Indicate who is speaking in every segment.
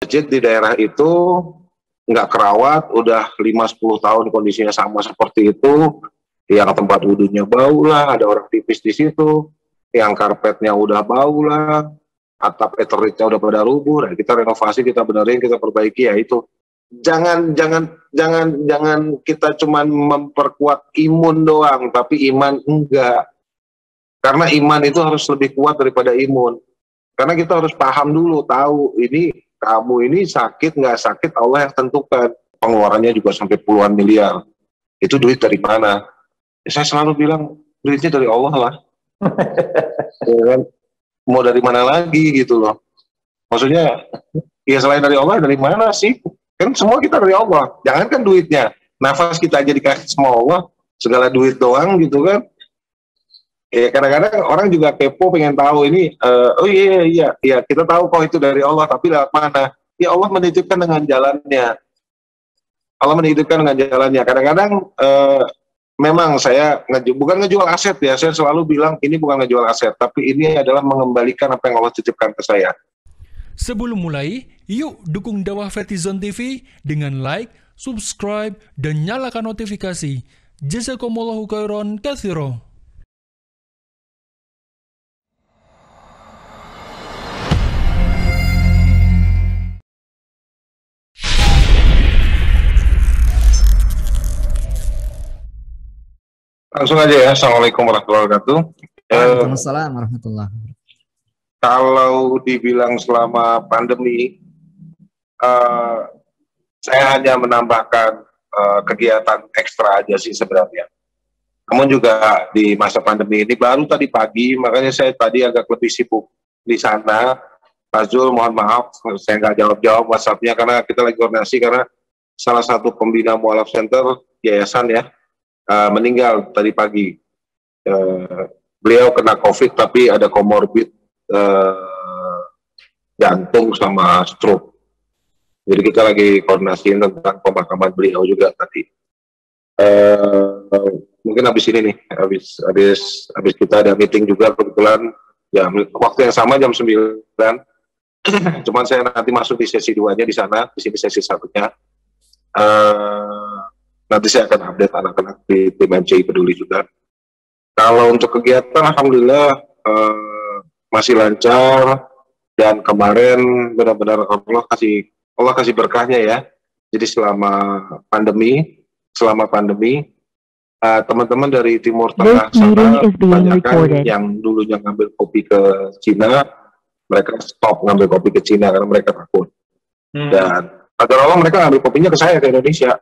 Speaker 1: masjid di daerah itu nggak kerawat, udah 5-10 tahun kondisinya sama seperti itu, yang tempat wudhunya bau lah, ada orang tipis di situ, yang karpetnya udah bau lah, atap eternitnya udah pada rubuh, nah kita renovasi, kita benerin, kita perbaiki, ya itu. Jangan kita cuman memperkuat imun doang, tapi iman enggak. Karena iman itu harus lebih kuat daripada imun. Karena kita harus paham dulu, tahu ini kamu ini sakit nggak sakit Allah yang tentukan. Pengeluarannya juga sampai puluhan miliar. Itu duit dari mana? Ya, saya selalu bilang duitnya dari Allah lah. Ya kan? Mau dari mana lagi gitu loh. Maksudnya ya selain dari Allah dari mana sih? Kan semua kita dari Allah. Jangankan duitnya, nafas kita aja dikasih sama Allah, segala duit doang gitu kan. Ya kadang-kadang orang juga kepo pengen tahu ini, oh iya kita tahu kok itu dari Allah, tapi lewat mana? Ya Allah menitipkan dengan jalannya. Allah menitipkan dengan jalannya. Kadang-kadang memang saya bukan ngejual aset ya, saya selalu bilang ini bukan ngejual aset, tapi ini adalah mengembalikan apa yang Allah titipkan ke saya.
Speaker 2: Sebelum mulai, yuk dukung dakwah Vertizon TV dengan like, subscribe, dan nyalakan notifikasi. Jazakumullahu khairan katsira.
Speaker 1: Langsung aja ya, Assalamualaikum warahmatullahi wabarakatuh.
Speaker 3: Waalaikumsalam warahmatullahi wabarakatuh.
Speaker 1: Kalau dibilang selama pandemi, saya hanya menambahkan kegiatan ekstra aja sih sebenarnya. Namun juga di masa pandemi ini, baru tadi pagi, makanya saya tadi agak lebih sibuk di sana. Pak Zul, mohon maaf, saya nggak jawab-jawab WhatsApp-nya karena kita lagi koordinasi, karena salah satu pembina Mu'alaf Center, yayasan ya, meninggal tadi pagi. Beliau kena COVID tapi ada komorbid jantung sama stroke. Jadi kita lagi koordinasiin tentang pemakaman beliau juga tadi. Mungkin habis ini nih, habis kita ada meeting juga kebetulan ya, waktu yang sama jam 9. Cuman saya nanti masuk di sesi 2-nya di sana, di sini sesi 1-nya. Nanti saya akan update anak-anak di tim MCI Peduli juga. Kalau untuk kegiatan, alhamdulillah masih lancar, dan kemarin benar-benar Allah kasih berkahnya ya. Jadi selama pandemi teman-teman dari Timur Tengah sana banyak yang dulunya ngambil kopi ke Cina, mereka stop ngambil kopi ke Cina karena mereka takut. Dan agar Allah mereka ngambil kopinya ke saya, ke Indonesia.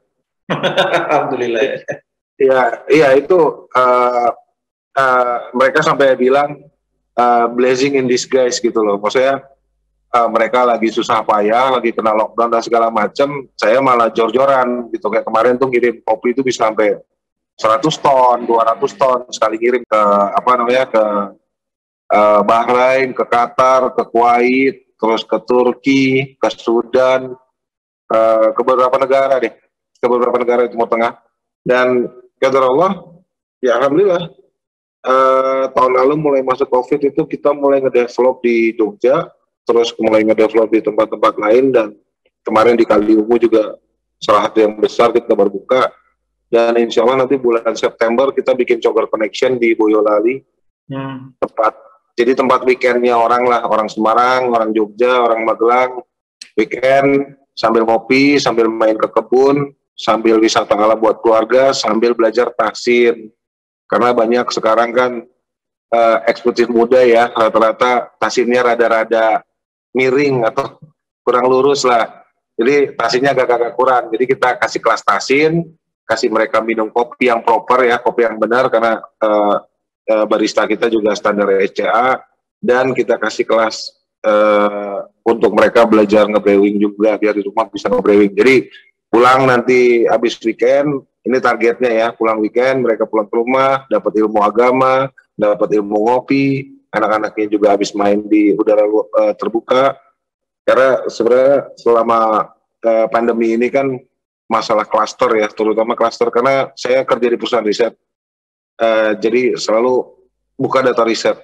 Speaker 4: Alhamdulillah.
Speaker 1: Iya itu mereka sampai bilang blessing in disguise gitu loh. Maksudnya mereka lagi susah payah, lagi kena lockdown dan segala macam, saya malah jor-joran gitu. Kayak kemarin tuh ngirim kopi itu bisa sampai 100 ton, 200 ton sekali ngirim ke ke Bahrain, ke Qatar, ke Kuwait, terus ke Turki, ke Sudan, ke beberapa negara deh, ke beberapa negara di Timur Tengah. Dan qadar Allah, ya alhamdulillah, tahun lalu mulai masuk COVID itu kita mulai ngedevelop di Jogja, terus mulai ngedevelop di tempat-tempat lain, dan kemarin di Kaliungu juga salah satu yang besar kita baru buka. Dan insya Allah nanti bulan September kita bikin Cokor Connection di Boyolali. Jadi tempat weekendnya orang lah, orang Semarang, orang Jogja, orang Magelang, weekend sambil ngopi, sambil main ke kebun, sambil wisata alam buat keluarga, sambil belajar tahsin. Karena banyak sekarang kan eksekutif muda ya, rata-rata tahsinnya rada-rada miring atau kurang lurus lah. Jadi tahsinnya agak-agak kurang. Jadi kita kasih kelas tahsin, kasih mereka minum kopi yang proper ya, kopi yang benar, karena barista kita juga standar SCA, dan kita kasih kelas untuk mereka belajar nge-brewing juga, biar di rumah bisa nge-brewing. Jadi pulang nanti habis weekend, ini targetnya ya, pulang weekend mereka pulang ke rumah, dapat ilmu agama, dapat ilmu ngopi, anak-anaknya juga habis main di udara terbuka. Karena sebenarnya selama pandemi ini kan masalah klaster ya, terutama klaster, karena saya kerja di perusahaan riset, jadi selalu buka data riset.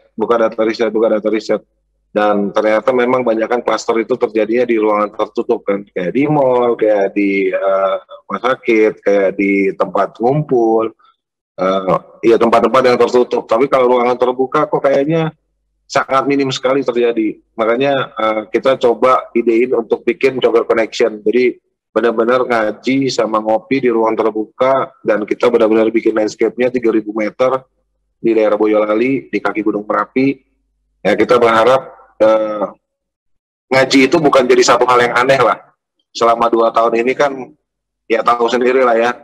Speaker 1: Dan ternyata memang banyakkan klaster itu terjadinya di ruangan tertutup kan, kayak di mall, kayak di rumah sakit, kayak di tempat ngumpul, ya tempat-tempat yang tertutup. Tapi kalau ruangan terbuka kok kayaknya sangat minim sekali terjadi. Makanya kita coba idein untuk bikin jogger connection. Jadi benar-benar ngaji sama ngopi di ruang terbuka, dan kita benar-benar bikin landscape-nya 3.000 meter di daerah Boyolali, di kaki Gunung Merapi. Ya kita berharap ngaji itu bukan jadi satu hal yang aneh lah. Selama 2 tahun ini kan ya tahu sendiri lah ya,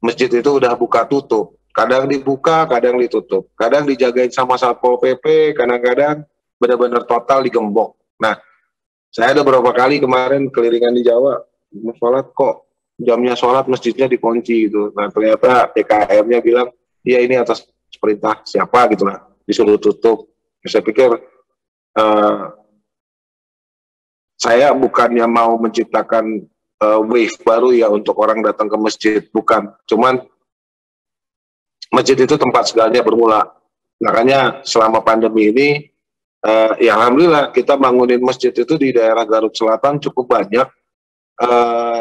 Speaker 1: masjid itu udah buka tutup, kadang dibuka, kadang ditutup, kadang dijagain sama Satpol PP, kadang-kadang benar-benar total digembok. Nah, saya ada beberapa kali kemarin kelilingan di Jawa, mau sholat kok jamnya sholat masjidnya dikunci gitu. Nah, ternyata DKM-nya bilang, ya ini atas perintah siapa gitu lah, disuruh tutup. Saya pikir saya bukannya mau menciptakan wave baru ya untuk orang datang ke masjid, bukan. Cuman masjid itu tempat segalanya bermula. Makanya selama pandemi ini, ya alhamdulillah kita bangunin masjid itu di daerah Garut Selatan cukup banyak.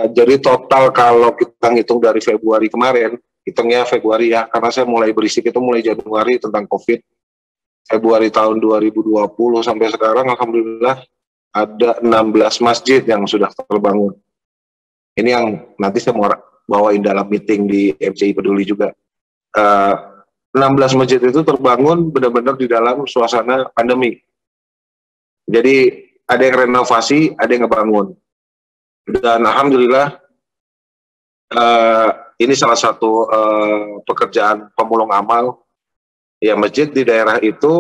Speaker 1: Jadi total kalau kita ngitung dari Februari kemarin, hitungnya Februari ya, karena saya mulai berisik itu mulai Januari tentang COVID. Februari tahun 2020 sampai sekarang alhamdulillah ada 16 masjid yang sudah terbangun. Ini yang nanti saya mau bawain dalam meeting di MCI Peduli juga. 16 masjid itu terbangun benar-benar di dalam suasana pandemi. Jadi ada yang renovasi, ada yang ngebangun. Dan alhamdulillah ini salah satu pekerjaan pemulung amal. Ya masjid di daerah itu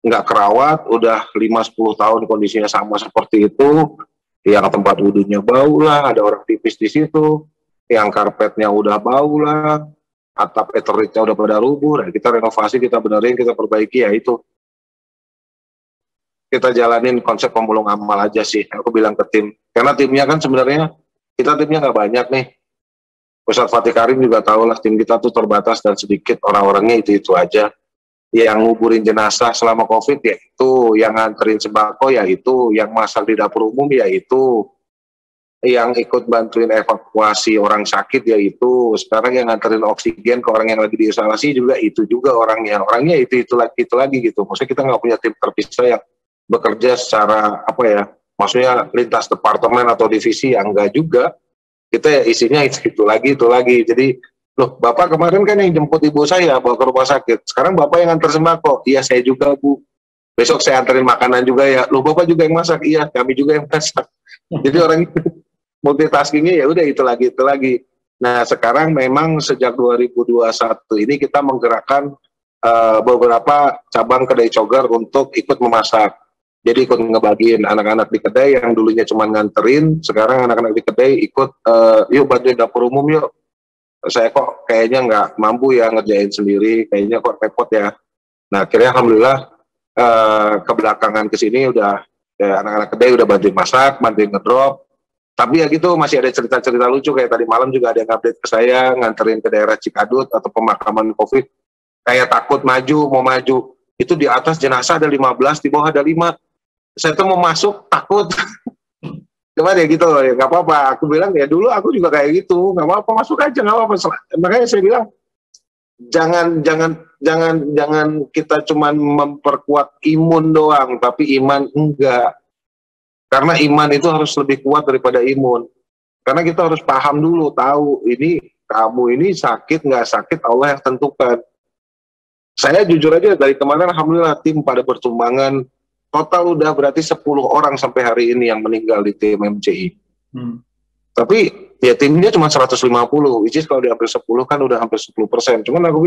Speaker 1: nggak kerawat, udah 5-10 tahun kondisinya sama seperti itu. Yang tempat wudhunya bau lah, ada orang tipis di situ. Yang karpetnya udah bau lah, atap eternitnya udah pada rubuh. Nah, kita renovasi, kita benerin, kita perbaiki, ya itu. Kita jalanin konsep pemulung amal aja sih. Aku bilang ke tim, karena timnya kan sebenarnya kita timnya nggak banyak nih. Ustadz Fatih Karim juga tahu lah, tim kita tuh terbatas dan sedikit, orang-orangnya itu aja. Yang nguburin jenazah selama COVID ya itu, yang nganterin sembako ya itu, yang masak di dapur umum ya itu, yang ikut bantuin evakuasi orang sakit ya itu, sekarang yang nganterin oksigen ke orang yang lagi diisolasi juga itu juga orangnya itu lagi gitu. Maksudnya kita nggak punya tim terpisah yang bekerja secara apa ya, maksudnya lintas departemen atau divisi, yang enggak juga. Kita ya isinya itu lagi. Jadi, loh, Bapak kemarin kan yang jemput ibu saya bawa ke rumah sakit. Sekarang Bapak yang antar sembako. Iya, saya juga, Bu. Besok saya anterin makanan juga ya. Loh, Bapak juga yang masak. Iya, kami juga yang masak. Jadi orang multitaskingnya ya udah itu lagi. Nah, sekarang memang sejak 2021 ini kita menggerakkan beberapa cabang kedai cogar untuk ikut memasak. Jadi ikut ngebagiin anak-anak di kedai yang dulunya cuma nganterin, sekarang anak-anak di kedai ikut, yuk bantuin dapur umum yuk. Saya kok kayaknya nggak mampu ya ngerjain sendiri, kayaknya kok repot ya. Nah akhirnya alhamdulillah kebelakangan kesini udah anak-anak kedai udah bantuin masak, bantuin ngedrop. Tapi ya gitu masih ada cerita-cerita lucu, kayak tadi malam juga ada yang update ke saya, nganterin ke daerah Cikadut atau pemakaman COVID, kayak takut mau maju. Itu di atas jenazah ada 15, di bawah ada 5. Saya tuh mau masuk takut. Cuman ya gitu loh, ya nggak apa-apa. Aku bilang ya dulu aku juga kayak gitu, nggak apa-apa, masuk aja, nggak apa-apa. Makanya saya bilang jangan kita cuman memperkuat imun doang, tapi iman enggak. Karena iman itu harus lebih kuat daripada imun. Karena kita harus paham dulu, tahu ini kamu ini sakit nggak sakit Allah yang tentukan. Saya jujur aja dari kemarin alhamdulillah tim pada bertumbangan. Total udah berarti 10 orang sampai hari ini yang meninggal di tim MCI. Tapi ya timnya cuma 150, which is kalau diambil 10 kan udah hampir 10%. Cuman aku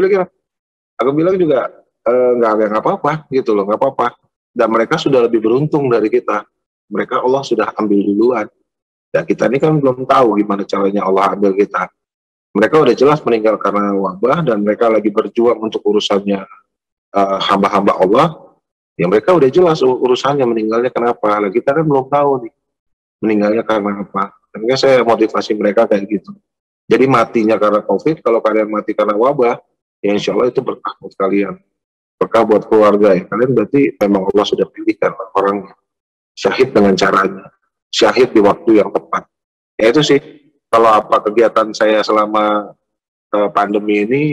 Speaker 1: bilang juga nggak apa-apa gitu loh, nggak apa-apa. Dan mereka sudah lebih beruntung dari kita. Mereka Allah sudah ambil duluan. Dan kita ini kan belum tahu gimana caranya Allah ambil kita. Mereka udah jelas meninggal karena wabah dan mereka lagi berjuang untuk urusannya hamba-hamba Allah. Ya mereka udah jelas urusannya meninggalnya kenapa. Lah kita kan belum tahu nih meninggalnya karena apa. Makanya saya motivasi mereka kayak gitu. Jadi matinya karena COVID, kalau kalian mati karena wabah, ya insya Allah itu berkah buat kalian. berkah buat keluarga ya. Kalian berarti memang Allah sudah pilihkan orang syahid dengan caranya, syahid di waktu yang tepat. Ya itu sih, kalau apa kegiatan saya selama pandemi ini,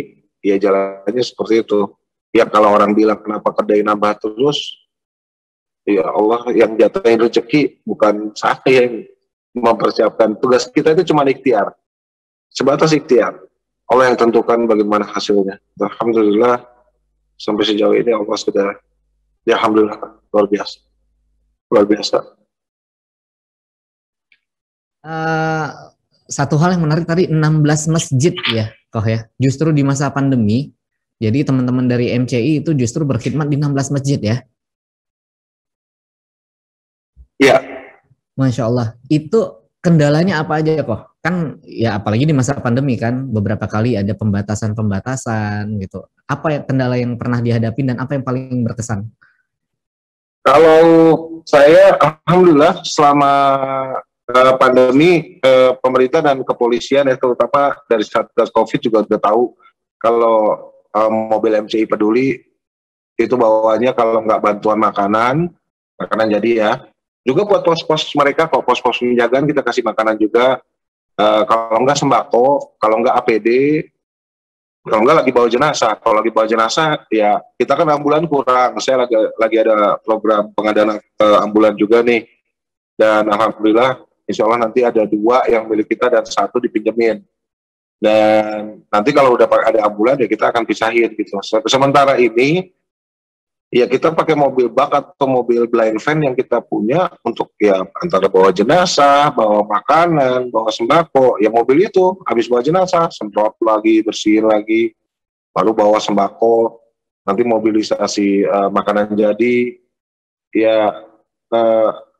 Speaker 1: ya jalannya seperti itu. Ya kalau orang bilang kenapa kedai nambah terus, ya Allah yang jatuhin rezeki, bukan saya yang mempersiapkan. Tugas kita itu cuma ikhtiar, sebatas ikhtiar. Allah yang tentukan bagaimana hasilnya. Alhamdulillah sampai sejauh ini Allah sudah, ya alhamdulillah, luar biasa, luar biasa.
Speaker 3: Satu hal yang menarik tadi 16 masjid ya, Koh ya. Justru di masa pandemi, jadi teman-teman dari MCI itu justru berkhidmat di 16 masjid ya.
Speaker 1: Iya.
Speaker 3: Masya Allah. Itu kendalanya apa aja Koh? Kan ya apalagi di masa pandemi kan beberapa kali ada pembatasan-pembatasan gitu. Apa ya kendala yang pernah dihadapi dan apa yang paling berkesan?
Speaker 1: Kalau saya alhamdulillah selama pandemi pemerintah dan kepolisian ya terutama dari Satgas Covid juga udah tahu kalau mobil MCI Peduli itu bawaannya kalau nggak bantuan makanan jadi ya. Juga buat pos-pos mereka kok, pos-pos penjagaan kita kasih makanan juga. Kalau nggak sembako, kalau nggak APD, kalau nggak lagi bawa jenazah. Kalau lagi bawa jenazah, ya kita kan ambulan kurang. Saya lagi ada program pengadaan ambulan juga nih. Dan alhamdulillah, insya Allah nanti ada 2 yang milik kita dan 1 dipinjemin. Dan nanti kalau udah ada ambulan ya kita akan pisahin gitu. Sementara ini, ya kita pakai mobil bak atau mobil blind van yang kita punya untuk ya antara bawa jenazah, bawa makanan, bawa sembako. Ya mobil itu habis bawa jenazah, semprot lagi, bersihin lagi, baru bawa sembako, nanti mobilisasi makanan jadi, ya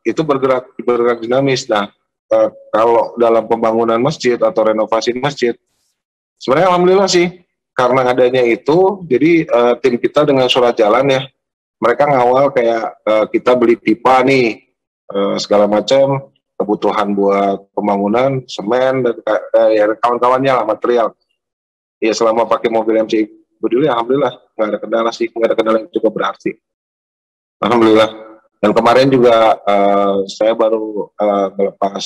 Speaker 1: itu bergerak dinamis. Nah, kalau dalam pembangunan masjid atau renovasi masjid, sebenarnya alhamdulillah sih, karena adanya itu, jadi tim kita dengan surat jalan ya, mereka ngawal kayak kita beli pipa nih, segala macam kebutuhan buat pembangunan, semen dan ya kawan-kawannya lah material. Ya selama pakai mobil MCI Peduli, alhamdulillah nggak ada kendala sih, nggak ada kendala yang cukup berarti. Alhamdulillah. Dan kemarin juga saya baru melepas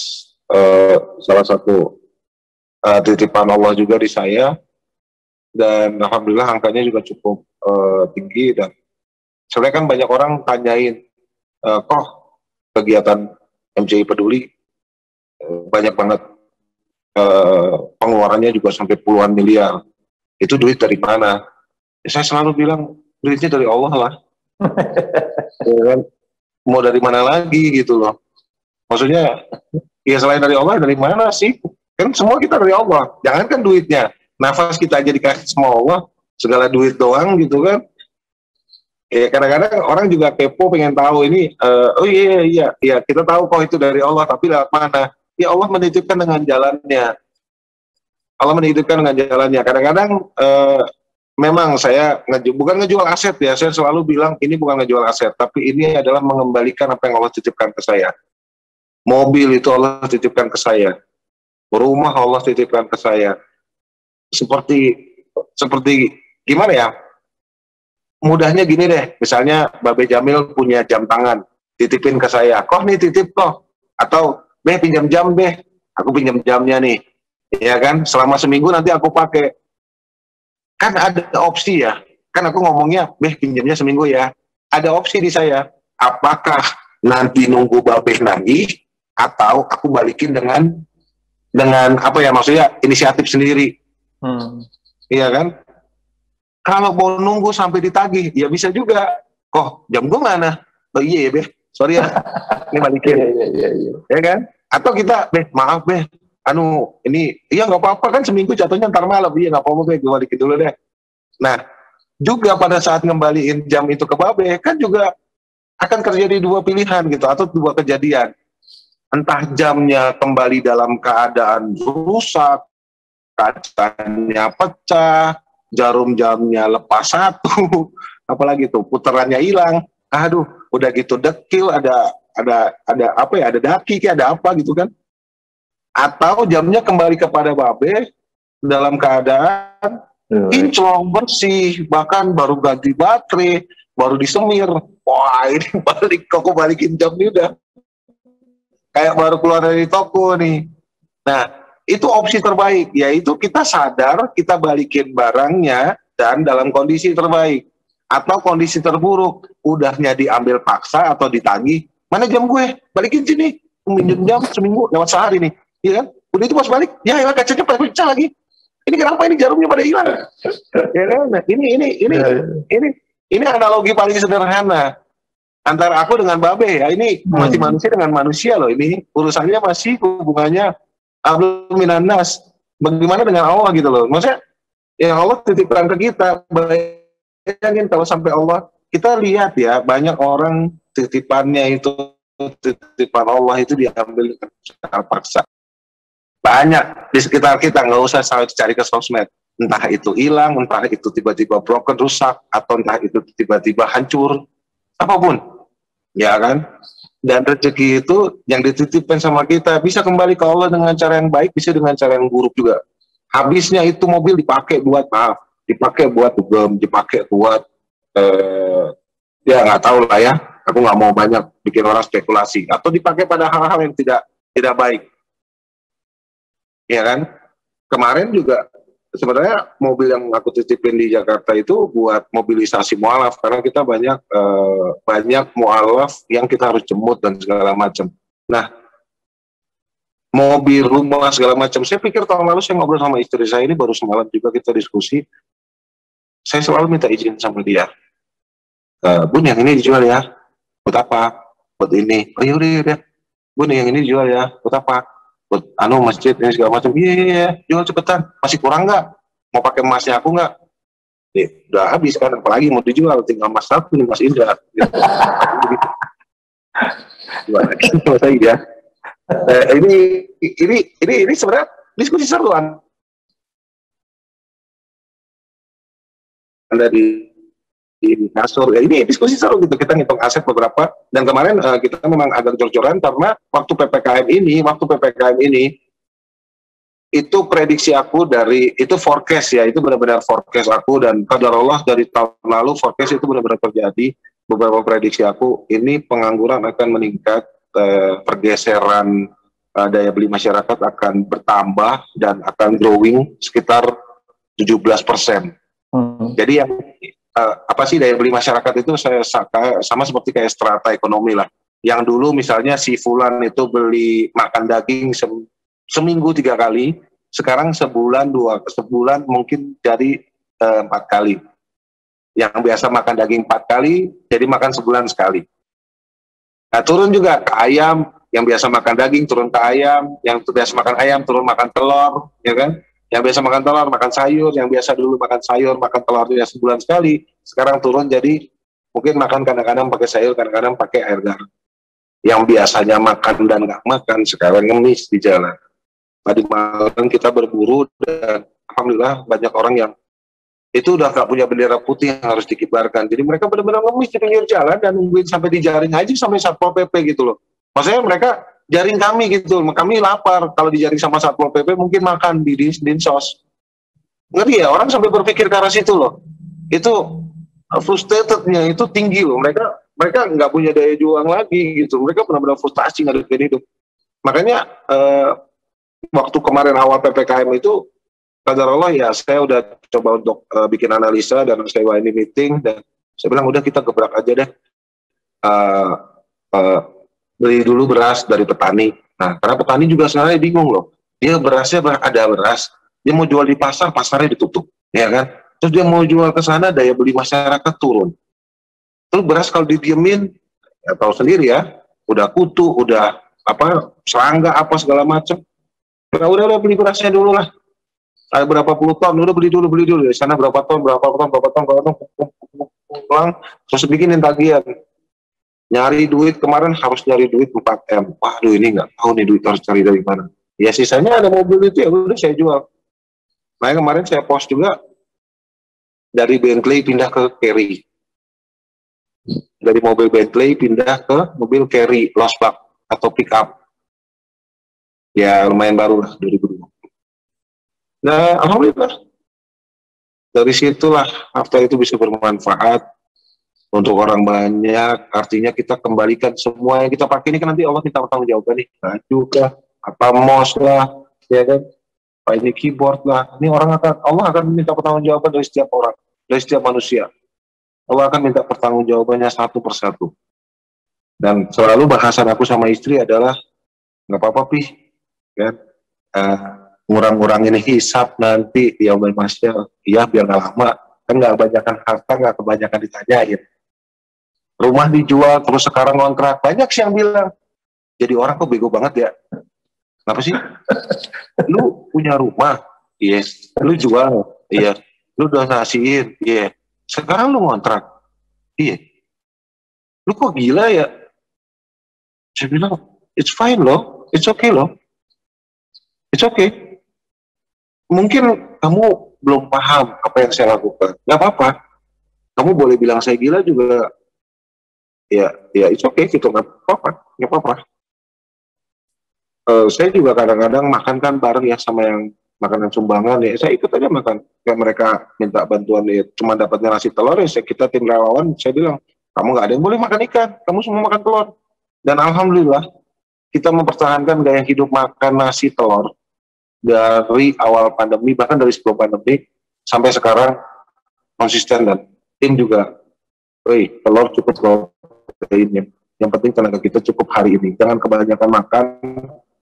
Speaker 1: salah satu titipan Allah juga di saya, dan alhamdulillah angkanya juga cukup tinggi. Dan sebenarnya kan banyak orang tanyain, kok kegiatan MCI Peduli banyak banget pengeluarannya juga sampai puluhan miliar. Itu duit dari mana? Ya, saya selalu bilang duitnya dari Allah lah. Ya kan? Mau dari mana lagi gitu loh. Maksudnya ya selain dari Allah dari mana sih? Kan semua kita dari Allah. Jangan kan duitnya, nafas kita aja dikasih sama Allah, segala duit doang gitu kan. Ya kadang-kadang orang juga kepo pengen tahu ini, oh iya kita tahu kok itu dari Allah, tapi lewat mana? Ya Allah menitipkan dengan jalannya. Allah menitipkan dengan jalannya. Kadang-kadang memang saya bukan ngejual aset ya, saya selalu bilang ini bukan ngejual aset, tapi ini adalah mengembalikan apa yang Allah titipkan ke saya. Mobil itu Allah titipkan ke saya, rumah Allah titipkan ke saya. Seperti gimana ya? Mudahnya gini deh, misalnya Babe Jamil punya jam tangan, titipin ke saya, kok nih titip kok, atau Beh pinjam jam Beh, aku pinjam jamnya nih, ya kan, selama seminggu nanti aku pakai. Kan ada opsi ya, kan aku ngomongnya Beh pinjamnya seminggu ya, ada opsi di saya, apakah nanti nunggu Babe nagih, atau aku balikin dengan apa ya, maksudnya inisiatif sendiri. Iya kan? Kalau mau nunggu sampai ditagih, ya bisa juga. Kok jam gue mana? Oh iya ya, Beh. Sorry ya. Ini balikin. Iya. Ya kan? Atau kita, Beh, maaf, Beh. Ini, iya nggak apa-apa kan seminggu jatuhnya ntar malam. Iya nggak apa-apa, Beh. Gue balikin dulu deh. Nah, juga pada saat ngembaliin jam itu ke Babe, kan juga akan terjadi 2 pilihan gitu, atau 2 kejadian. Entah jamnya kembali dalam keadaan rusak, kacanya pecah, jarum jamnya lepas 1, apalagi tuh putarannya hilang, aduh udah gitu dekil, ada apa ya, ada daki kayak ada apa gitu kan, atau jamnya kembali kepada Babe dalam keadaan kinclong, bersih, bahkan baru ganti baterai, baru disemir. Wah, ini aku balikin jam ini udah kayak baru keluar dari toko nih. Nah, itu opsi terbaik, yaitu kita sadar, kita balikin barangnya dan dalam kondisi terbaik. Atau kondisi terburuk, udahnya diambil paksa atau ditagih, mana jam gue? Balikin sini, minjem jam seminggu, lewat sehari nih. Iya kan? Udah itu pas balik, ya kacanya pada pecah lagi. Ini kenapa ini jarumnya pada hilang? Ya kan? Nah, ini analogi paling sederhana antara aku dengan Babe ya. Ini masih manusia dengan manusia loh. Ini urusannya masih hubungannya Abdul Minanas. Bagaimana dengan Allah gitu loh? Maksudnya yang Allah titipkan ke kita. Bayangin kalau sampai Allah, kita lihat ya banyak orang titipannya itu, titipan Allah itu diambil secara paksa. Banyak di sekitar kita, nggak usah selalu cari ke sosmed. Entah itu hilang, entah itu tiba-tiba broken, rusak, atau entah itu tiba-tiba hancur, apapun, ya kan? Dan rezeki itu yang dititipkan sama kita bisa kembali ke Allah dengan cara yang baik, bisa dengan cara yang buruk juga. Habisnya itu mobil dipakai buat dipakai buat dugem, dipakai buat ya nggak tahu lah ya. Aku nggak mau banyak bikin orang spekulasi. Atau dipakai pada hal-hal yang tidak baik. Ya kan? Kemarin juga sebenarnya mobil yang aku titipin di Jakarta itu buat mobilisasi mualaf, karena kita banyak mualaf yang kita harus jemput dan segala macam. Nah, mobil, rumah segala macam. Saya pikir tahun lalu saya ngobrol sama istri saya, ini baru semalam juga kita diskusi. Saya selalu minta izin sama dia. Bun, yang ini dijual ya. Buat apa? Buat ini. Oh yaudah. Bun, yang ini dijual ya. Buat apa? Buat masjid ini segala macam. Iya, jual cepetan. Masih kurang nggak? Mau pakai emasnya aku nggak? Udah habis kan, apalagi mau dijual, tinggal emas satu nih, Mas Indra. Gitu. Gimana gitu ya? Ini sebenarnya diskusi seru Anda di kasur. Ya, ini diskusi seru gitu, kita ngitung aset beberapa, dan kemarin kita memang agak jor-joran karena waktu PPKM ini itu prediksi aku itu forecast ya, itu benar-benar forecast aku, dan qadarullah dari tahun lalu forecast itu benar-benar terjadi. Beberapa prediksi aku, ini pengangguran akan meningkat, pergeseran daya beli masyarakat akan bertambah dan akan growing sekitar 17%. Jadi yang apa sih daya beli masyarakat itu sama seperti kayak strata ekonomi lah. Yang dulu misalnya si fulan itu beli makan daging seminggu 3 kali, sekarang sebulan mungkin jadi 4 kali. Yang biasa makan daging 4 kali, jadi makan sebulan sekali. Nah, turun juga ke ayam, yang biasa makan daging turun ke ayam, yang biasa makan ayam turun makan telur, ya kan? Yang biasa makan telur makan sayur, yang biasa dulu makan sayur makan telurnya sebulan sekali, sekarang turun jadi mungkin makan kadang-kadang pakai sayur, kadang-kadang pakai air garam. Yang biasanya makan dan nggak makan, sekarang ngemis di jalan. Tadi malam kita berburu dan alhamdulillah banyak orang yang itu udah nggak punya bendera putih yang harus dikibarkan. Jadi mereka benar-benar ngemis di pinggir jalan dan nungguin sampai dijaring aja sampai Satpol PP gitu loh. Maksudnya mereka jaring kami gitu, kami lapar. Kalau dijaring sama Satpol PP mungkin makan di Dinsos. Ngeri ya, orang sampai berpikir ke arah situ loh. Itu frustratednya itu tinggi loh. Mereka nggak punya daya juang lagi gitu. Mereka benar-benar frustasi ngadepin hidup. Makanya waktu kemarin awal PPKM itu, qadarullah ya, saya udah coba untuk bikin analisa dan sewa ini meeting, dan saya bilang udah kita gebrak aja deh, beli dulu beras dari petani. Nah, karena petani juga sebenarnya bingung loh, dia berasnya ada beras, dia mau jual di pasar, pasarnya ditutup, ya kan? Terus dia mau jual ke sana, daya beli masyarakat turun. Terus beras kalau didiemin, ya tahu sendiri ya, udah kutu, udah serangga apa segala macam. Nah, udah beli berasnya dulu lah. Ada berapa puluh ton, udah beli dulu di sana berapa ton, pulang, terus bikinin tagihan. Nyari duit kemarin harus nyari duit 4M. Waduh, ini nggak tahu nih duit harus cari dari mana. Ya sisanya ada mobil itu ya udah saya jual. Nah, kemarin saya post juga dari Bentley pindah ke Carry. Dari mobil Bentley pindah ke mobil Carry Losbak atau pickup. Ya lumayan baru lah 2020. Nah, alhamdulillah Dari situlah harta itu bisa bermanfaat untuk orang banyak. Artinya kita kembalikan semua yang kita pakai ini kan nanti Allah minta pertanggungjawaban nih, baju kah, apa mouse lah, ya kan, apa ini keyboard lah. Ini Allah akan minta pertanggungjawaban dari setiap orang, dari setiap manusia. Allah akan minta pertanggungjawabannya satu persatu. Dan selalu bahasan aku sama istri adalah nggak apa-apa Pi, kan? Ngurang-ngurangin hisab nanti di yaumul mahsyar, iya biar nggak lama, kan nggak kebanyakan harta, nggak kebanyakan ditanyain. Rumah dijual terus sekarang ngontrak, banyak sih yang bilang, jadi orang kok bego banget ya. Kenapa sih? Lu punya rumah, yes. Lu jual, iya. Lu donasiin, iya. Sekarang lu ngontrak, iya. Lu kok gila ya? Saya bilang, it's fine loh, it's okay loh, it's okay. Mungkin kamu belum paham apa yang saya lakukan, nggak apa-apa. Kamu boleh bilang saya gila juga, ya it's okay gitu, nggak apa-apa. Saya juga kadang-kadang makan kan bareng ya sama yang makanan sumbangan ya, saya ikut aja makan. Kayak mereka minta bantuan ya, cuma dapatnya nasi telur ya, kita tim relawan, saya bilang, kamu nggak ada yang boleh makan ikan, kamu semua makan telur. Dan alhamdulillah kita mempertahankan gaya hidup makan nasi telur dari awal pandemi, bahkan dari sebelum pandemi sampai sekarang konsisten. Dan tim juga, telur cukup proteinnya, yang penting tenaga kita cukup hari ini, jangan kebanyakan makan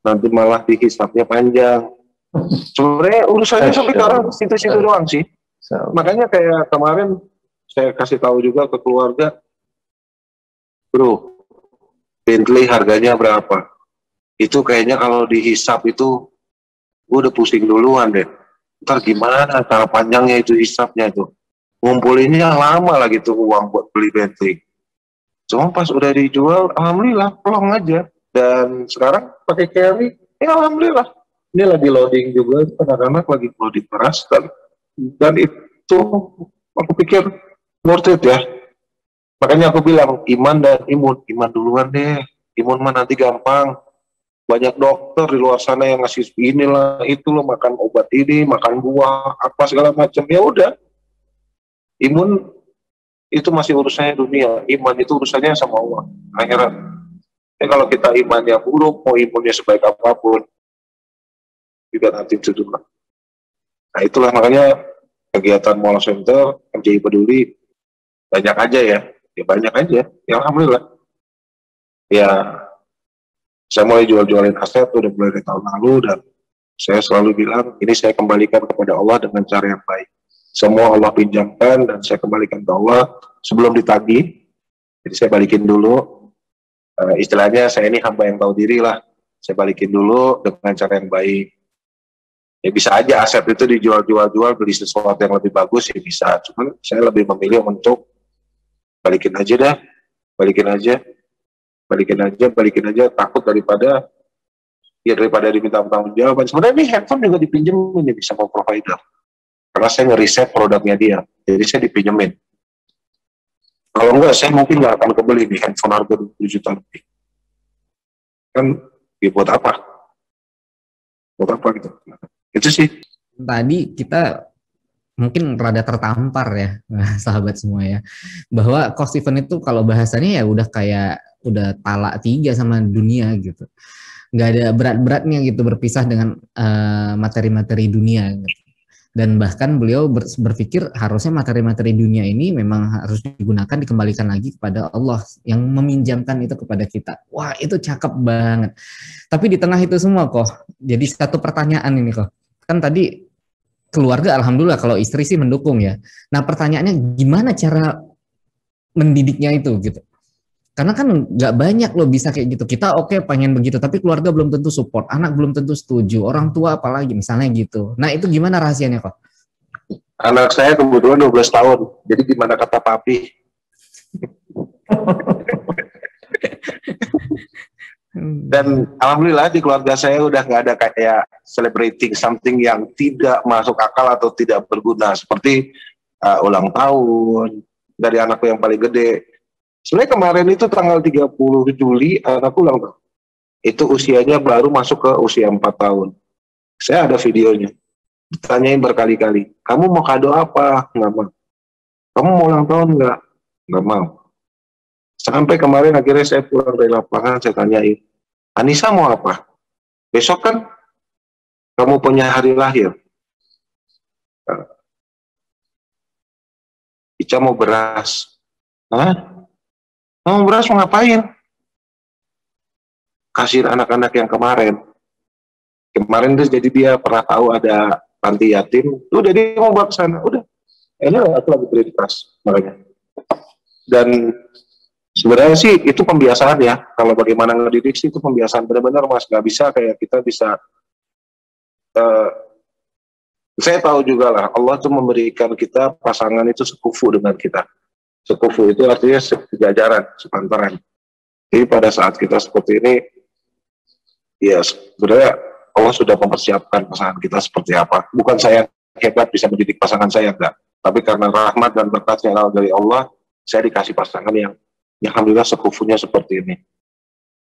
Speaker 1: nanti malah dihisapnya panjang. Sebenarnya urusannya sampai sekarang situ-situ doang sih. Makanya kayak kemarin saya kasih tahu juga ke keluarga, bro, Bentley harganya berapa, itu kayaknya kalau dihisap itu gue udah pusing duluan deh. Ntar gimana cara panjangnya itu hisapnya itu. Ngumpulinnya lama lagi tuh uang buat beli Bentley. Cuma pas udah dijual, alhamdulillah, plong aja. Dan sekarang pakai carry, ya alhamdulillah. Ini lagi loading juga, anak-anak lagi loading keras. Dan itu aku pikir worth it ya. Makanya aku bilang, iman dan imun. Iman duluan deh. Imun mah nanti gampang. Banyak dokter di luar sana yang ngasih inilah itu loh, makan obat ini, makan buah, apa segala macam. Ya udah, imun itu masih urusannya dunia, iman itu urusannya sama Allah akhirat. Kalau kita imannya buruk, mau imunnya sebaik apapun, juga nanti cedera. Nah itulah makanya kegiatan Mola Center, MCI Peduli banyak aja ya banyak aja. Ya alhamdulillah. Ya saya mulai jual-jualin aset udah mulai dari tahun lalu, dan saya selalu bilang ini saya kembalikan kepada Allah dengan cara yang baik. Semua Allah pinjamkan dan saya kembalikan ke Allah sebelum ditagih. Jadi saya balikin dulu, istilahnya saya ini hamba yang tahu diri lah. Saya balikin dulu dengan cara yang baik. Ya bisa aja aset itu dijual-jual, beli sesuatu yang lebih bagus ya bisa. Cuman saya lebih memilih untuk balikin aja, takut daripada diminta pertanggungjawaban. Sebenarnya ini handphone juga dipinjemin bisa sama provider, karena saya ngeriset produknya dia, jadi saya dipinjemin. Kalau enggak saya mungkin nggak akan kebeli nih handphone harga 20 juta lebih. Kan buat apa gitu. Itu sih.
Speaker 3: Tadi kita mungkin rada tertampar ya sahabat semua ya, bahwa cost event itu kalau bahasanya ya udah talak 3 sama dunia gitu, nggak ada berat-beratnya gitu, berpisah dengan materi-materi dunia gitu. Dan bahkan beliau berpikir harusnya materi-materi dunia ini memang harus digunakan, dikembalikan lagi kepada Allah yang meminjamkan itu kepada kita. Wah itu cakep banget. Tapi di tengah itu semua kok jadi satu pertanyaan ini kok, kan tadi keluarga alhamdulillah, kalau istri sih mendukung ya. Nah pertanyaannya gimana cara mendidiknya itu gitu. Karena kan nggak banyak loh bisa kayak gitu. Kita oke pengen begitu, tapi keluarga belum tentu support, anak belum tentu setuju, orang tua apalagi misalnya gitu. Nah itu gimana rahasianya kok?
Speaker 1: Anak saya kebetulan 12 tahun, jadi gimana kata papi? Dan alhamdulillah di keluarga saya udah nggak ada kayak celebrating something yang tidak masuk akal atau tidak berguna, seperti ulang tahun dari anakku yang paling gede. Sebenarnya kemarin itu tanggal 30 Juli anakku ulang tahun. Itu usianya baru masuk ke usia 4 tahun. Saya ada videonya. ditanyain berkali-kali, kamu mau kado apa? Nggak mau. Kamu mau ulang tahun nggak? Nggak mau. Sampai kemarin akhirnya saya pulang dari lapangan, saya tanyain, Anissa mau apa? Besok kan kamu punya hari lahir. Ica mau beras. Hah? Mau beras mau ngapain? Kasih anak-anak yang kemarin. Kemarin terus jadi dia pernah tahu ada panti yatim, udah dia mau bawa ke sana, udah. Ini aku lagi beri beras, makanya. Dan sebenarnya sih itu pembiasaan ya. Kalau bagaimana ngedidik sih itu pembiasaan benar-benar Mas. Nggak bisa kayak kita bisa. Saya tahu juga lah Allah tuh memberikan kita pasangan itu sekufu dengan kita. Sekufu itu artinya sejajaran, sepantaran. Jadi pada saat kita seperti ini, ya sebenarnya Allah sudah mempersiapkan pasangan kita seperti apa. Bukan saya hebat bisa mendidik pasangan saya, enggak. Tapi karena rahmat dan berkatnya dari Allah, saya dikasih pasangan yang alhamdulillah sekufunya seperti ini.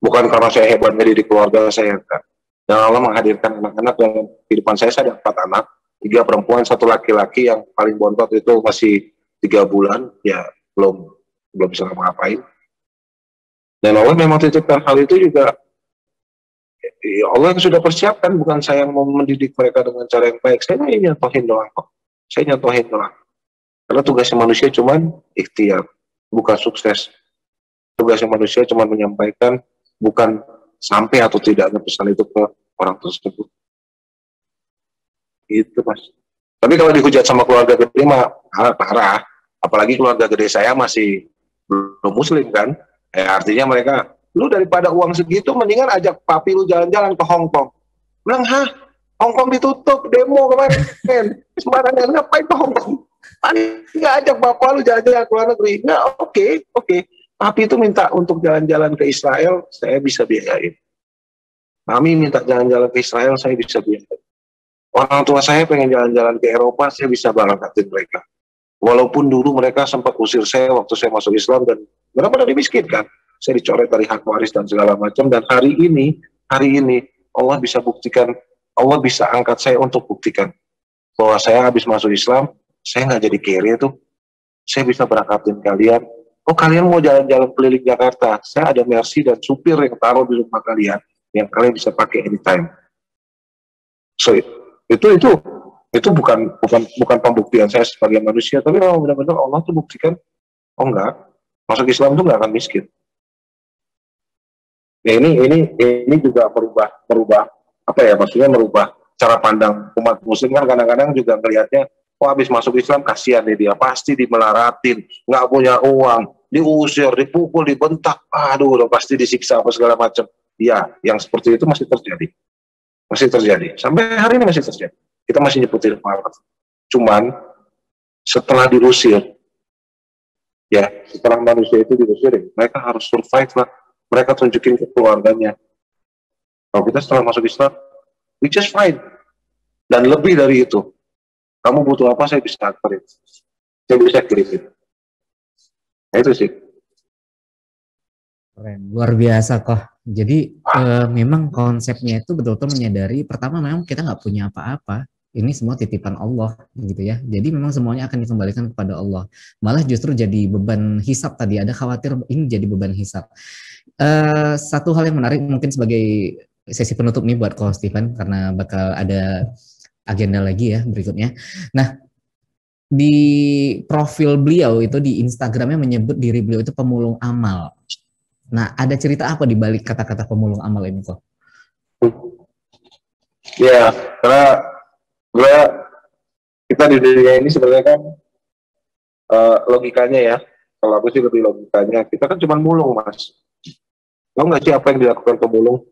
Speaker 1: Bukan karena saya hebat mendidik keluarga saya, enggak. Dan Allah menghadirkan anak-anak dalam kehidupan saya ada 4 anak, 3 perempuan, 1 laki-laki, yang paling bontot itu masih 3 bulan, ya belum bisa ngapa-ngapain. Dan Allah memang titipkan hal itu juga, ya Allah yang sudah persiapkan, bukan saya yang mau mendidik mereka dengan cara yang baik. Saya nyontohin doang kok. Saya nyontohin doang. Karena tugasnya manusia cuman ikhtiar, bukan sukses. Tugasnya manusia cuman menyampaikan, bukan sampai atau tidaknya pesan itu ke orang tersebut. Itu Mas. Tapi kalau dihujat sama keluarga gede mah parah. Apalagi keluarga gede saya masih belum muslim kan. Artinya mereka, lu daripada uang segitu mendingan ajak papi lu jalan-jalan ke Hong Kong. Bilang, hah? Hong Kong ditutup, demo kemarin. Sembarangan ngapain ke Hong Kong? Nggak ajak bapak lu jalan-jalan ke luar negeri. Nggak, oke. Papi itu minta untuk jalan-jalan ke Israel, saya bisa biayain. Mami minta jalan-jalan ke Israel, saya bisa biayain. Orang tua saya pengen jalan-jalan ke Eropa, saya bisa berangkatin mereka. Walaupun dulu mereka sempat usir saya waktu saya masuk Islam dan benar-benar dimiskinkan. Saya dicoret dari hak waris dan segala macam. Dan hari ini Allah bisa buktikan, Allah bisa angkat saya untuk buktikan bahwa saya habis masuk Islam, saya nggak jadi kere tuh. Saya bisa berangkatin kalian. Oh, kalian mau jalan-jalan keliling Jakarta? Saya ada Mercy dan supir yang taruh di rumah kalian, yang kalian bisa pakai anytime. So itu bukan pembuktian saya sebagai manusia, tapi memang benar-benar Allah tuh buktikan, oh enggak, masuk Islam tuh nggak akan miskin. Ya ini juga merubah apa ya, maksudnya merubah cara pandang umat muslim kan. Kadang-kadang juga ngelihatnya, oh habis masuk Islam kasihan nih dia, pasti dimelaratin, nggak punya uang, diusir, dipukul, dibentak, aduh udah pasti disiksa apa segala macam. Ya, yang seperti itu masih terjadi, sampai hari ini masih terjadi. Kita masih nyebutin banget. Cuman setelah diusir, ya setelah manusia itu diusir, mereka harus survive lah. Mereka tunjukin ke keluarganya. Kalau kita setelah masuk Islam, we just fine. Dan lebih dari itu, kamu butuh apa, saya bisa anterin. Saya bisa kirimin. Nah, itu sih.
Speaker 3: Keren, luar biasa kok. Jadi memang konsepnya itu betul-betul menyadari, pertama memang kita nggak punya apa-apa. Ini semua titipan Allah gitu ya. Jadi memang semuanya akan dikembalikan kepada Allah. Malah justru jadi beban hisab tadi. Ada khawatir ini jadi beban hisab. Satu hal yang menarik mungkin sebagai sesi penutup nih buat Ko Stephen, karena bakal ada agenda lagi ya berikutnya. Nah, di profil beliau itu di Instagramnya menyebut diri beliau itu pemulung amal. Nah, ada cerita apa di balik kata-kata pemulung amal ini kok?
Speaker 1: Ya, karena kita di dunia ini sebenarnya kan logikanya ya, kalau aku sih lebih logikanya, kita kan cuma mulung Mas. Tahu nggak sih apa yang dilakukan pemulung?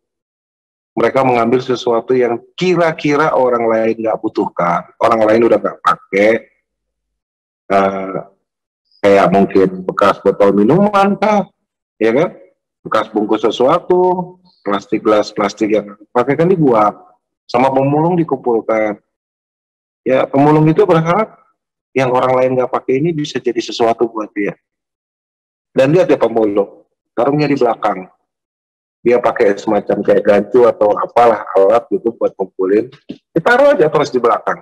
Speaker 1: Mereka mengambil sesuatu yang kira-kira orang lain nggak butuhkan, orang lain udah nggak pakai, kayak mungkin bekas botol minuman kah, ya kan? Bekas bungkus sesuatu, gelas plastik yang pakai kan dibuang, sama pemulung dikumpulkan. Ya pemulung itu berharap yang orang lain nggak pakai ini bisa jadi sesuatu buat dia. Dan lihat ya pemulung, karungnya di belakang. Dia pakai semacam kayak gancu atau apalah alat gitu buat kumpulin. Ditaruh aja terus di belakang.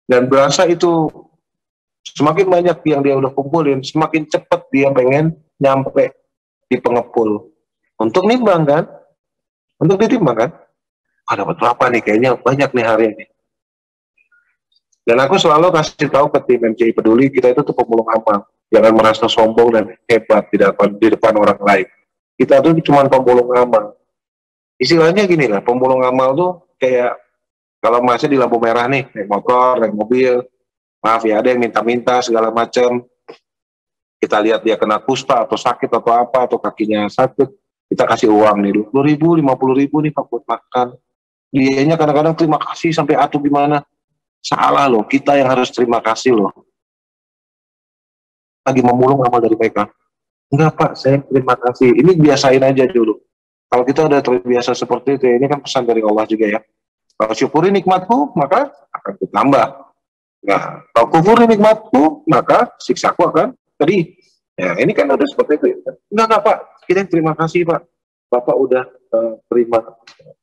Speaker 1: Dan berasa itu semakin banyak yang dia udah kumpulin, semakin cepat dia pengen nyampe di pengepul. Untuk nimbang kan? Untuk ditimbang kan? Dapat berapa nih? Kayaknya banyak nih hari ini. Dan aku selalu kasih tahu ke tim MCI Peduli, kita itu tuh pemulung amal. Jangan merasa sombong dan hebat di depan orang lain. Kita tuh cuma pemulung amal. Istilahnya gini lah, pemulung amal tuh kayak kalau masih di lampu merah nih, naik motor, naik mobil, maaf ya, ada yang minta-minta segala macam. Kita lihat dia kena kusta atau sakit atau apa, atau kakinya sakit, kita kasih uang nih, 20.000, 50.000 nih Pak buat makan. Dianya kadang-kadang terima kasih sampai atuh gimana. Salah loh, kita yang harus terima kasih loh. Lagi memulung amal dari mereka. Enggak Pak, saya terima kasih. Ini biasain aja dulu. Kalau kita udah terbiasa seperti itu, ini kan pesan dari Allah juga ya. Kalau syukuri nikmatku, maka akan ditambah. Nah, kalau kufuri nikmatku, maka siksaku akan pedih. Ya, ini kan udah seperti itu. Enggak Pak, kita terima kasih Pak. Bapak udah terima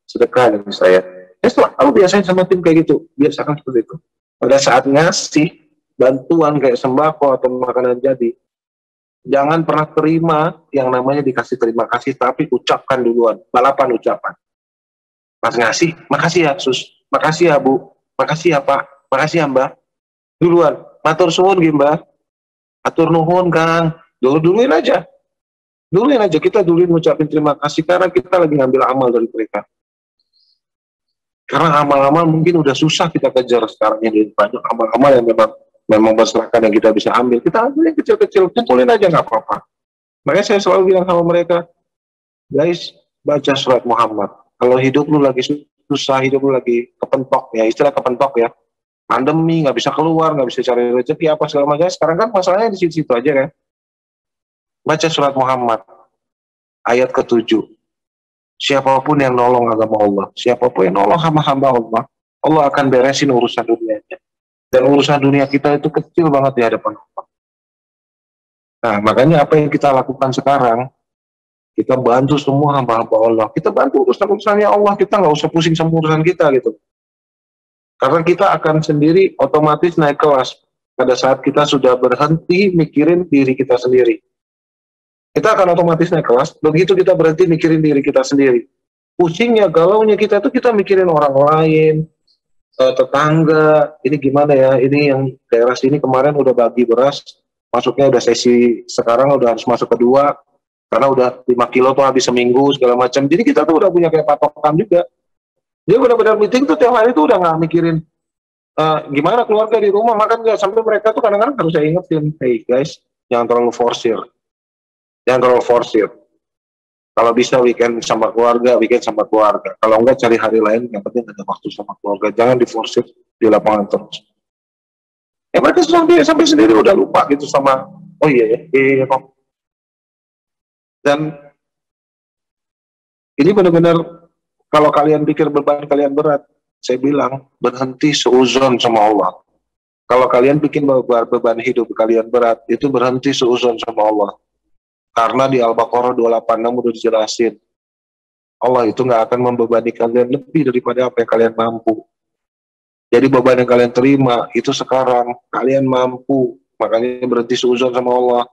Speaker 1: sedekah dari saya. Ya selalu biasain sama tim kayak gitu. Biasakan seperti itu. Pada saat ngasih bantuan kayak sembako atau makanan jadi, jangan pernah terima yang namanya dikasih terima kasih, tapi ucapkan duluan. Balapan ucapan. Pas ngasih, makasih ya Sus, makasih ya Bu, makasih ya Pak, makasih ya Mbak. Duluan, matur suwun Mbak, atur nuhun Kang, duluin aja. Duluin aja, kita duluin ngucapin terima kasih karena kita lagi ngambil amal dari mereka. Karena amal-amal mungkin udah susah kita kejar sekarang ini. Banyak amal-amal yang memang berserakan yang kita bisa ambil. Kita ambil yang kecil-kecil, kumpulin aja nggak apa-apa. Makanya saya selalu bilang sama mereka, guys, baca surat Muhammad. Kalau hidup lu lagi susah, hidup lu lagi kepentok, ya istilah kepentok ya. Pandemi, nggak bisa keluar, nggak bisa cari rezeki, apa segala macam. Sekarang kan masalahnya di situ-situ aja kan. Baca surat Muhammad, ayat ke-7. Siapapun yang nolong agama Allah, siapapun yang nolong hamba-hamba Allah, Allah akan beresin urusan dunianya. Dan urusan dunia kita itu kecil banget di hadapan Allah. Nah, makanya apa yang kita lakukan sekarang, kita bantu semua hamba-hamba Allah. Kita bantu urusan-urusannya Allah, kita nggak usah pusing sama urusan kita gitu. Karena kita akan sendiri otomatis naik kelas pada saat kita sudah berhenti mikirin diri kita sendiri. Kita akan otomatis naik kelas, begitu kita berhenti mikirin diri kita sendiri. Pusingnya, galaunya kita itu kita mikirin orang lain, tetangga, ini gimana ya, ini yang daerah sini kemarin udah bagi beras, masuknya udah sesi, sekarang udah harus masuk kedua, karena udah 5 kilo tuh habis seminggu, segala macam. Jadi kita tuh udah punya kayak patokan juga. Dia benar-benar meeting tuh tiap hari tuh udah nggak mikirin, gimana keluarga di rumah, makan nggak, sampai mereka tuh kadang-kadang harus saya ingetin, hey guys, jangan terlalu forsir. Jangan terlalu forsir. Kalau bisa weekend sama keluarga, weekend sama keluarga. Kalau enggak cari hari lain, yang penting ada waktu sama keluarga. Jangan diforsir di lapangan terus. Ya mereka sampai sendiri udah lupa gitu sama, oh iya kok. Dan ini benar-benar kalau kalian pikir beban kalian berat, saya bilang berhenti seuzon sama Allah. Kalau kalian bikin beban hidup kalian berat, itu berhenti seuzon sama Allah. Karena di Al-Baqarah 286 udah dijelasin, Allah itu nggak akan membebani kalian lebih daripada apa yang kalian mampu. Jadi beban yang kalian terima itu sekarang kalian mampu, makanya berhenti seuzon sama Allah.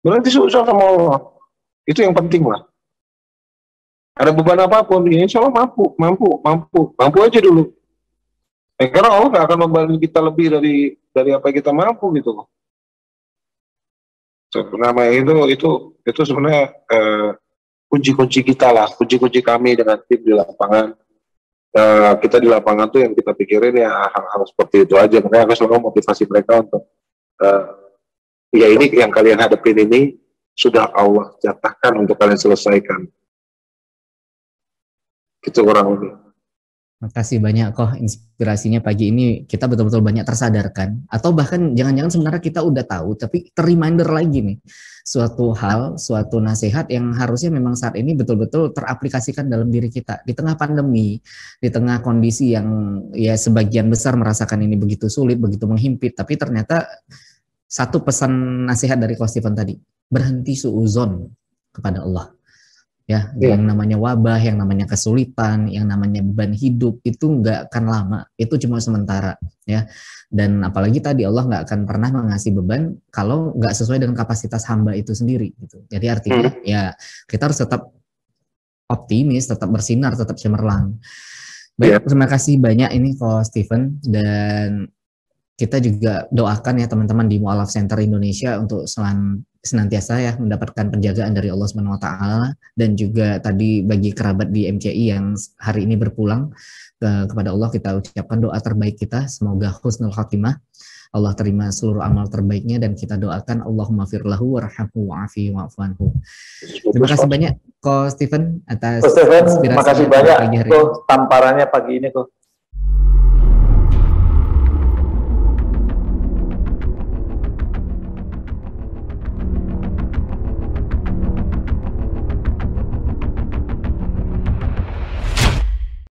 Speaker 1: Berhenti seuzon sama Allah, itu yang penting lah. Ada beban apapun, ya insya Allah mampu aja dulu. Karena Allah nggak akan membebani kita lebih dari apa yang kita mampu gitu loh. Namanya itu sebenarnya kunci-kunci kita lah, kunci-kunci kami dengan tim di lapangan. Kita di lapangan tuh yang kita pikirin ya hal-hal seperti itu aja. Makanya aku selalu motivasi mereka untuk ya ini yang kalian hadapin ini sudah Allah jatahkan untuk kalian selesaikan. Itu kurang lebih.
Speaker 3: Makasih banyak kok inspirasinya pagi ini, kita betul-betul banyak tersadarkan, atau bahkan jangan-jangan sebenarnya kita udah tahu tapi ter-reminder lagi nih suatu hal, suatu nasihat yang harusnya memang saat ini betul-betul teraplikasikan dalam diri kita di tengah pandemi, di tengah kondisi yang ya sebagian besar merasakan ini begitu sulit, begitu menghimpit, tapi ternyata satu pesan nasihat dari Coach Steven tadi, berhenti suuzon kepada Allah. Ya, yang namanya wabah, yang namanya kesulitan, yang namanya beban hidup itu nggak akan lama, itu cuma sementara, ya. Dan apalagi tadi Allah nggak akan pernah mengasih beban kalau nggak sesuai dengan kapasitas hamba itu sendiri, gitu. Jadi artinya ya kita harus tetap optimis, tetap bersinar, tetap cemerlang. Baik, terima kasih banyak ini Ko Steven, dan kita juga doakan ya teman-teman di Mu'alaf Center Indonesia untuk senantiasa ya mendapatkan penjagaan dari Allah Subhanahu wa taala, dan juga tadi bagi kerabat di MCI yang hari ini berpulang kepada Allah, kita ucapkan doa terbaik kita, semoga husnul khatimah, Allah terima seluruh amal terbaiknya, dan kita doakan Allahumma firlahu warhamhu wa'afi wa'fu anhu. Terima kasih banyak Ko Steven atas
Speaker 4: Ko Steven,
Speaker 3: inspirasi
Speaker 4: terima kasih banyak Ko tamparannya pagi ini Ko.